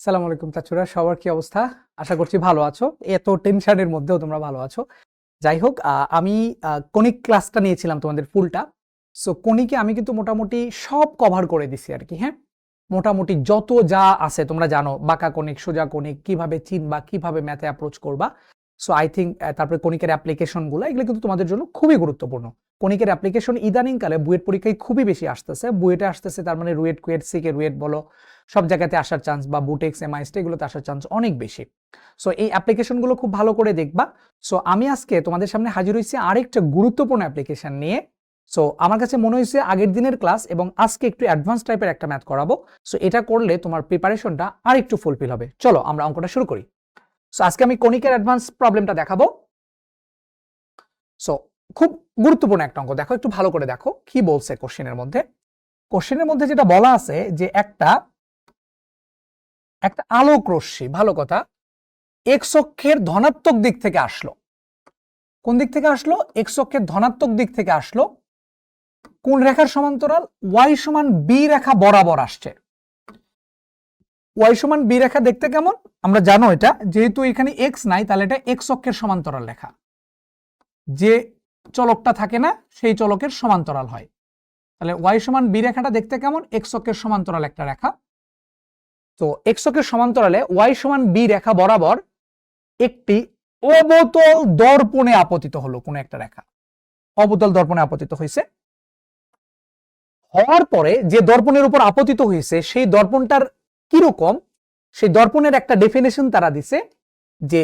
সালাম আলাইকুম চাচুরা, সবার কি অবস্থা? আশা করছি ভালো আছো। এত টেনশনের মধ্যেও তোমরা ভালো আছো। যাই হোক, আমি কনিক ক্লাসটা নিয়েছিলাম তোমাদের ফুলটা। সো কনিকে আমি কিন্তু মোটামুটি সব কভার করে দিছি আর কি। হ্যাঁ, মোটামুটি যত যা আছে তোমরা জানো, বাঁকা কনিক, সোজা কনিক, কিভাবে চিনবা, কিভাবে ম্যাথে অ্যাপ্রোচ করবা। সো আই থিঙ্ক তারপরে কনিকের অ্যাপ্লিকেশনগুলো এগুলো কিন্তু তোমাদের জন্য খুবই গুরুত্বপূর্ণ। কনিকের অ্যাপ্লিকেশন ইদানিংকালে বুয়েট পরীক্ষায় খুবই বেশি আসতেছে। বুয়েটে আসতেছে, তার মানে রুয়েট, কুয়েট, সিকে রুয়েট বলো, সব জায়গাতে আসার চান্স, বা বুটেক্স, এমআইএসটি এগুলোতে আসার চান্স অনেক বেশি। সো এই অ্যাপ্লিকেশনগুলো খুব ভালো করে দেখবা। সো আমি আজকে তোমাদের সামনে হাজির হয়েছি আরেকটা গুরুত্বপূর্ণ অ্যাপ্লিকেশন নিয়ে। সো আমার কাছে মনে হয়েছে আগের দিনের ক্লাস এবং আজকে একটু অ্যাডভান্স টাইপের একটা ম্যাথ করাবো। সো এটা করলে তোমার প্রিপারেশনটা আর একটু ফুলফিল হবে। চলো আমরা অঙ্কটা শুরু করি। সো আজকে আমি কনিকের অ্যাডভান্স প্রবলেমটা দেখাবো। সো খুব গুরুত্বপূর্ণ একটা অঙ্ক, দেখো একটু ভালো করে দেখো কি বলছে কোশ্চেনের মধ্যে। কোশ্চেনের মধ্যে যেটা বলা আছে যে একটা আলোক রশ্মি, ভালো কথা, এক্স অক্ষের ধনাত্মক দিক থেকে আসলো। কোন দিক থেকে আসলো? এক্স অক্ষের ধনাত্মক দিক থেকে আসলো। কোন রেখার সমান্তরাল? ওয়াই সমান বি রেখা বরাবর আসছে। ওয়াই সমান বি রেখা দেখতে কেমন? আমরা জানো এটা, যেহেতু এখানে এক্স নাই তাহলে এটা এক্স অক্ষের সমান্তরাল রেখা। যে চলকটা থাকে না সেই চলকের সমান্তরাল হয়। তাহলে ওয়াই সমান বি রেখাটা দেখতে কেমন? এক্স অক্ষের সমান্তরাল একটা রেখা। তো এক্স অক্ষের সমান্তরালে ওয়াই সমান বি রেখা বরাবর একটি অবতল দর্পণে আপতিত হলো কোন একটা রেখা। অবতল দর্পণে আপতিত হয়েছে। হওয়ার পরে যে দর্পণের উপর আপতিত হয়েছে সেই দর্পণটার কিরকম, সেই দর্পণের একটা ডেফিনেশন তারা দিছে যে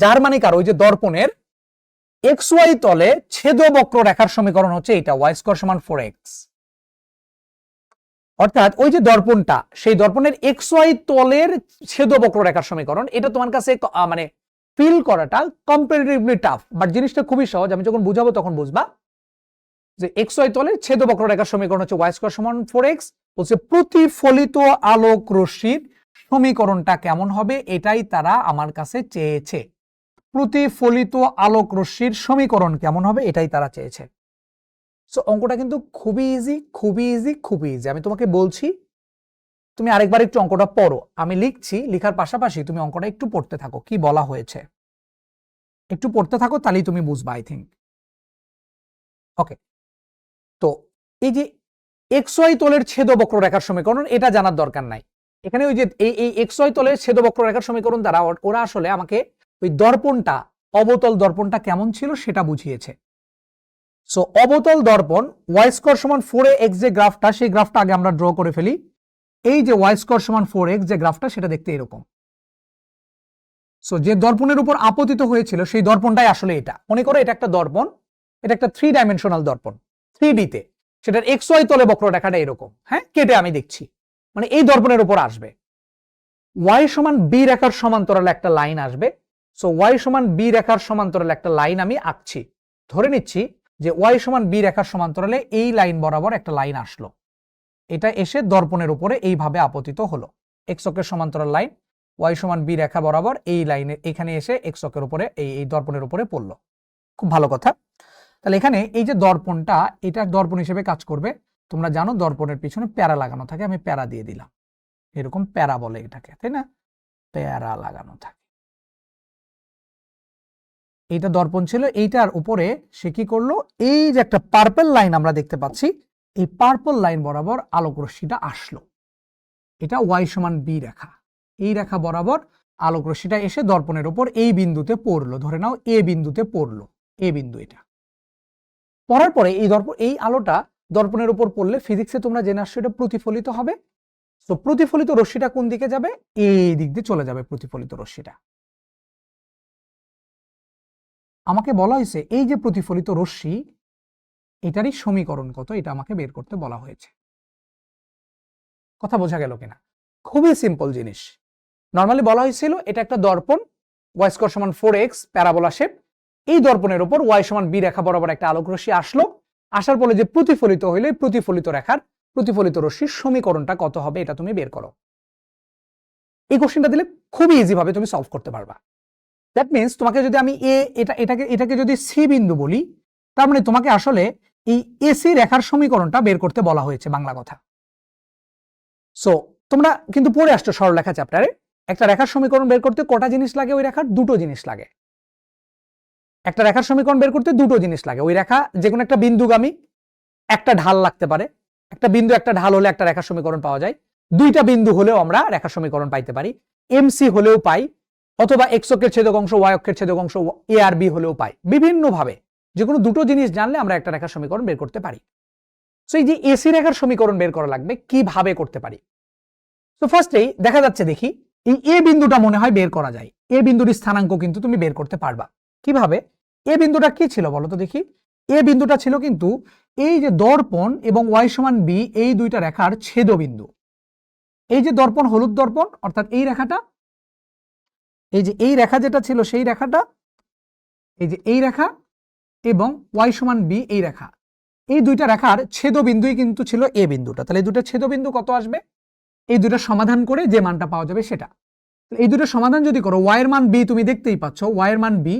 যার মানে কার, ওই যে দর্পণের এক্স ওয়াই তলে ছেদবক্র রেখার সমীকরণ হচ্ছে এটা, ওয়াই স্কয়ার সমান 4x। অর্থাৎ ওই যে দর্পণটা, সেই দর্পণের এক্স ওয়াই তলের ছেদবক্র রেখার সমীকরণ, এটা তোমার কাছে মানে ফিল করাটা কম্পারেটিভলি টাফ, বাট জিনিসটা খুবই সহজ। আমি যখন বুঝাবো তখন বুঝবা যে এক্স ওয়াই তলের ছেদবক্র রেখার সমীকরণ হচ্ছে ওয়াই স্কয়ার সমান 4x। বলছে প্রতিফলিত আলোক রশ্মির সমীকরণটা কেমন হবে, এটাই তারা আমার কাছে চেয়েছে। প্রতিফলিত আলোক রশ্মির সমীকরণ কেমন হবে এটাই তারা চেয়েছে। সো অঙ্কটা কিন্তু খুবই ইজি, খুবই ইজি, খুবই ইজি। আমি তোমাকে বলছি তুমি আরেকবার একটু অঙ্কটা পড়ো। আমি লিখছি, লিখার পাশাপাশি তুমি অঙ্কটা একটু পড়তে থাকো, কি বলা হয়েছে একটু পড়তে থাকো, তাহলেই তুমি বুঝবা আই থিঙ্ক। ওকে, তো এই যে এক্স ওয়াই তলের ছেদবক্র রেখার সমীকরণ, এটা জানার দরকার নাই। এখানে ওই যে এই এক্স ওয়াই তলের ছেদবক্র রেখার সমীকরণ দ্বারা ওরা আসলে আমাকে ওই দর্পণটা, অবতল দর্পণটা কেমন ছিল সেটা বুঝিয়েছে। সো অবতল দর্পণ ওয়াই স্কয়ার সমান 4x যে গ্রাফটা, সেই গ্রাফটা আগে আমরা ড্র করে ফেলি। এই যে ওয়াই স্কয়ার সমান 4x যে গ্রাফটা, সেটা দেখতে এরকম। সো যে দর্পণের উপর আপতিত হয়েছিল সেই দর্পণটাই আসলে এটা। মনে করো এটা একটা দর্পণ, এটা একটা 3 ডাইমেনশনাল দর্পণ 3D তে, সেটার এক্স ওয়াই তলে বক্ররেখাটা এরকম। হ্যাঁ, কেটে আমি দেখছি, মানে এই দর্পণের উপর আসবে ওয়াই সমান বি রেখার সমান্তরালে একটা লাইন আসবে। সো ওয়াই সমান বি রেখার সমান্তরালে একটা লাইন আমি আঁকছি। ধরে নিচ্ছি যে ওয়াই সমান বি রেখার সমান্তরালে এই লাইন বরাবর একটা লাইন আসলো, এটা এসে দর্পণের উপরে এইভাবে আপতিত হলো। এক্স অক্ষের সমান্তরাল লাইন ওয়াই সমান বি রেখা বরাবর এই লাইনে এখানে এসে এক্স অক্ষের উপরে এই দর্পণের উপরে পড়লো। খুব ভালো কথা। তাহলে এখানে এই যে দর্পণটা, এটা দর্পণ হিসেবে কাজ করবে। তোমরা জানো দর্পণের পিছনে প্যারা লাগানো থাকে, আমি প্যারা দিয়ে দিলাম, এরকম প্যারা বলে এটাকে, তাই না? প্যারা লাগানো থাকে। এইটা দর্পণ ছিল, এইটার উপরে সে কি করলো, এই যে একটা পার্পল লাইন আমরা দেখতে পাচ্ছি, এই পার্পল লাইন বরাবর আলোক রশ্মিটা আসলো। এটা ওয়াই সমান বি রেখা, এই রেখা বরাবর আলোক রশ্মিটা এসে দর্পণের উপর এই বিন্দুতে পড়লো। ধরে নাও এ বিন্দুতে পড়লো, এ বিন্দু এটা পড়ার পরে এই আলোটা দর্পণের উপর পড়লে ফিজিক্সে তোমরা জেনে আসছো এটা প্রতিফলিত হবে। তো প্রতিফলিত রশ্মিটা কোন দিকে যাবে? এই দিক দিয়ে চলে যাবে প্রতিফলিত রশ্মিটা। আমাকে বলা হয়েছে এই যে প্রতিফলিত রশ্মি, এটারই সমীকরণ কত এটা আমাকে বের করতে বলা হয়েছে। কথা বোঝা গেল কিনা? খুবই সিম্পল জিনিস। নর্মালি বলা হয়েছিল এটা একটা দর্পণ, ওয়াই স্কয়ার সমান 4x প্যারাবোলা শেপ। এই দর্পণের উপর ওয়াই সমান বি রেখা বরাবর একটা আলোক রশ্মি আসলো। আসার পরে যে প্রতিফলিত হইলে প্রতিফলিত রেখার প্রতিফলিত রশ্মির সমীকরণটা কত হবে এটা তুমি বের করো। এই কোশ্চেনটা দিলে খুবই ইজি ভাবে তুমি সলভ করতে পারবা। দ্যাট মিন্স তোমাকে যদি আমি এটাকে যদি সি বিন্দু বলি, তার মানে তোমাকে আসলে এই এসি রেখার সমীকরণটা বের করতে বলা হয়েছে, বাংলা কথা। সো তোমরা কিন্তু পড়ে আসছো সরলরেখা চ্যাপ্টারে, একটা রেখার সমীকরণ বের করতে কটা জিনিস লাগে? ওই রেখার দুটো জিনিস লাগে। একটা রেখার সমীকরণ বের করতে দুটো জিনিস লাগে। ওই রেখা যে কোনো একটা বিন্দুগামী, একটা ঢাল লাগতে পারে। একটা বিন্দু একটা ঢাল হলে একটা রেখার সমীকরণ পাওয়া যায়। দুইটা বিন্দু হলেও আমরা রেখার সমীকরণ পাইতে পারি। এমসি হলেও পাই, অথবা এক্স অক্ষের ছেদক অংশ ওয়াই অক্ষের ছেদক অংশ এ আর বি হলেও পাই। বিভিন্ন ভাবে যে কোনো দুটো জিনিস জানলে আমরা একটা রেখার সমীকরণ বের করতে পারি। সো এই যে এসি রেখার সমীকরণ বের করা লাগবে, কিভাবে করতে পারি? তো ফার্স্টেই দেখা যাচ্ছে, দেখি এই এ বিন্দুটা মনে হয় বের করা যায়। এ বিন্দুর স্থানাঙ্ক কিন্তু তুমি বের করতে পারবা। কিভাবে? এ বিন্দুটা কি ছিল বলো তো দেখি। এ বিন্দুটা ছিল কিন্তু এই যে দর্পণ এবং ওয়াই সমান বি, এই দুইটা রেখার ছেদবিন্দু। এই যে দর্পণ, হলুদ দর্পণ, অর্থাৎ এই রেখাটা, এই যে এই রেখা যেটা ছিল সেই রেখাটা, এই যে এই রেখা এবং ওয়াই সমান বি এই রেখা, এই দুইটা রেখার ছেদবিন্দুই কিন্তু ছিল এ বিন্দুটা। তাহলে এই দুটো ছেদবিন্দু কত আসবে? এই দুটো সমাধান করে যে মানটা পাওয়া যাবে সেটা। এই দুটো সমাধান যদি করো, ওয়াই এর মান বি তুমি দেখতেই পাচ্ছ, ওয়াই এর মান বি,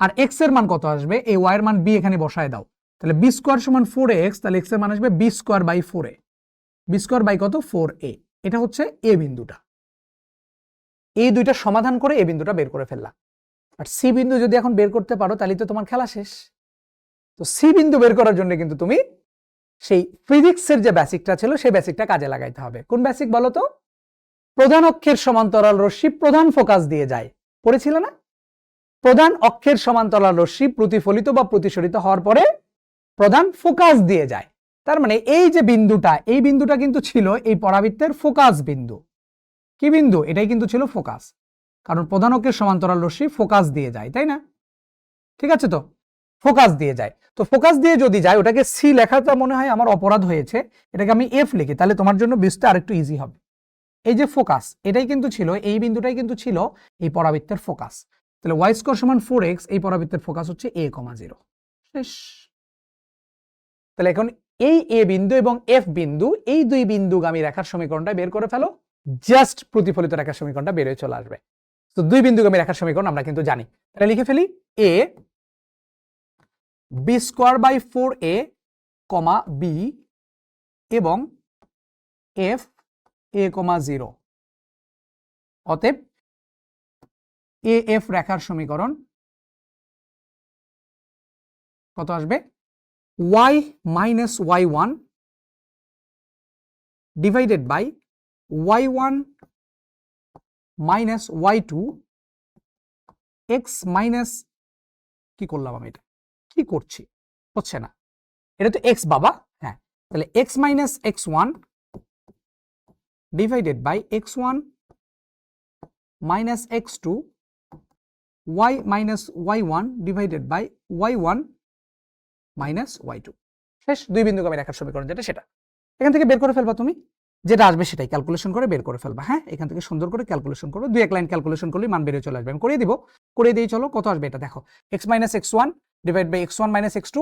আর এক্স এর মান কত আসবে? এই ওয়াই এর মান বি এখানে বসায় দাও। তাহলে বি স্কোয়ার সমান 4x, তাহলে এক্স এর মান আসবে b square by 4a। B square by কত? 4a। এটা হচ্ছে এ বিন্দুটা। এই দুইটা সমাধান করে এ বিন্দুটা বের করে ফেললা। আর সি বিন্দু যদি এখন বের করতে পারো তাহলে তো তোমার খেলা শেষ। তো সি বিন্দু বের করার জন্য কিন্তু তুমি সেই ফিজিক্সের যে বেসিকটা ছিল সেই বেসিকটা কাজে লাগাইতে হবে। কোন বেসিক বলো তো? প্রধান অক্ষের সমান্তরাল রশ্মি প্রধান ফোকাস দিয়ে যায়, পড়েছিল না? প্রধান অক্ষের সমান্তরাল রশ্মি প্রতিফলিত বা প্রতিসরিত হওয়ার পরে প্রধান ফোকাস দিয়ে যায়। তার মানে এই যে বিন্দুটা, এই বিন্দুটা কিন্তু ছিল এই পরাবৃত্তের ফোকাস বিন্দু। কি বিন্দু? এটাই কিন্তু ছিল ফোকাস, কারণ প্রধান অক্ষের সমান্তরাল রশ্মি ফোকাস দিয়ে যায়, তাই না? ঠিক আছে, তো ফোকাস দিয়ে যায়। তো ফোকাস দিয়ে যদি যায়, ওটাকে সি লেখাটা মনে হয় আমার অপরাধ হয়েছে, এটাকে আমি এফ লিখি, তাহলে তোমার জন্য বুঝতে আরেকটু ইজি হবে। এই যে ফোকাস, এটাই কিন্তু ছিল, এই বিন্দুটাই কিন্তু ছিল এই পরাবৃত্তের ফোকাস। তাহলে ওয়াই স্কোয়ার সমান 4x, এই পরাবৃত্তের ফোকাস হচ্ছে a, 0। শেষ। তাহলে এখন এই এ বিন্দু এবং এফ বিন্দু, এই দুই বিন্দুগামী রেখার সমীকরণটা বের করে ফেলো, জাস্ট প্রতিফলিত রেখার সমীকরণটা বের হয়ে চলে আসবে। তো দুই বিন্দুগামী রেখার সমীকরণ আমরা কিন্তু জানি। তাহলে লিখে ফেলি a b square by 4a, b এবং এফ a, 0। অতএব এ এফ রেখার সমীকরণ কত আসবে? y minus y1 divided by y1 minus y2 x minus, কি করলাম আমি? এটা কি করছি? হচ্ছে না, এটা তো x বাবা। হ্যাঁ, তাহলে x minus x1 divided by x1 minus x2 y minus y1 divided by y1 minus y2। শেষ। দুই বিন্দুগামী রেখার সমীকরণ যেটা, সেটা এখান থেকে বের করে ফেলবা তুমি, যেটা আসবে সেটাই ক্যালকুলেশন করে বের করে ফেলবা। হ্যাঁ, এখান থেকে সুন্দর করে ক্যালকুলেশন করো, দুই এক লাইন ক্যালকুলেশন করলেই মান বেরিয়ে চলে আসবে। আমি করিয়ে দিব, করে দিয়ে চলো কত আসবে এটা দেখো। x minus x1 divide by x1 minus x2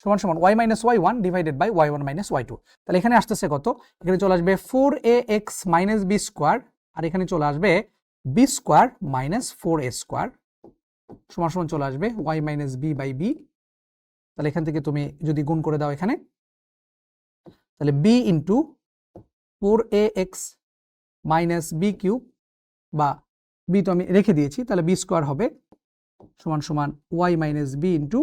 সমান সমান y minus y1 divided by y1 minus y2। তাহলে এখানে আসতেছে কত? এখানে চলে আসবে 4ax মাইনাস বি স্কোয়ার, আর এখানে চলে আসবে b square minus 4a square সমান সমান চলে আসবে y minus b by b. তাহলে এখান থেকে তুমি যদি গুণ করে দাও এখানে, তাহলে b into 4ax minus b cube, বা বি তো আমি রেখে দিয়েছি, তাহলে বি স্কোয়ার হবে সমান সমান y minus b into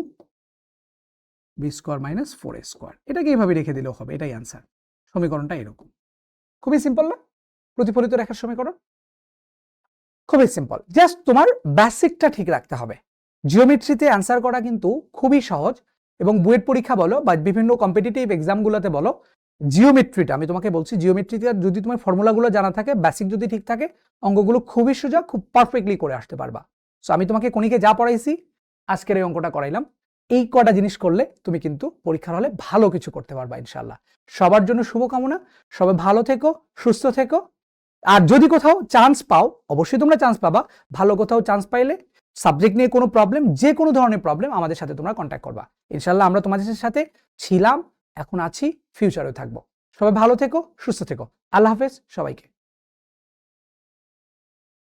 b square minus 4a square. এটাকে এইভাবে রেখে দিলেও হবে, এটাই আনসার। সমীকরণটা এরকম, খুবই সিম্পল না? প্রতিফলিত রেখার সমীকরণ খুবই সিম্পল, জাস্ট তোমার বেসিকটা ঠিক রাখতে হবে। জিওমেট্রিতে অ্যান্সার করা কিন্তু খুবই সহজ, এবং বুয়েট পরীক্ষা বলো বা বিভিন্ন কম্পিটিটিভ এক্সামগুলোতে বলো, জিওমেট্রিটা আমি তোমাকে বলছি, জিওমেট্রিতে যদি তোমার ফর্মুলাগুলো জানা থাকে, বেসিক যদি ঠিক থাকে, অঙ্কগুলো খুবই সোজা, খুব পারফেক্টলি করে আসতে পারবা। সো আমি তোমাকে কণিকে যা পড়াইছি, আজকের এই অঙ্কটা করাইলাম, এই কটা জিনিস করলে তুমি কিন্তু পরীক্ষার হলে ভালো কিছু করতে পারবা ইনশাআল্লাহ। সবার জন্য শুভকামনা, সবাই ভালো থেকো, সুস্থ থেকো। আর যদি কোথাও চান্স পাও, অবশ্যই তোমরা চান্স পাবা, ভালো কোথাও চান্স পাইলে সাবজেক্ট নিয়ে কোনো প্রবলেম, যে কোনো ধরনের প্রবলেম, আমাদের সাথে তোমরা কন্ট্যাক্ট করবা। ইনশাআল্লাহ আমরা তোমাদের সাথে ছিলাম, এখন আছি, ফিউচারেও থাকবো। সবাই ভালো থেকো, সুস্থ থেকো। আল্লাহ হাফেজ সবাইকে।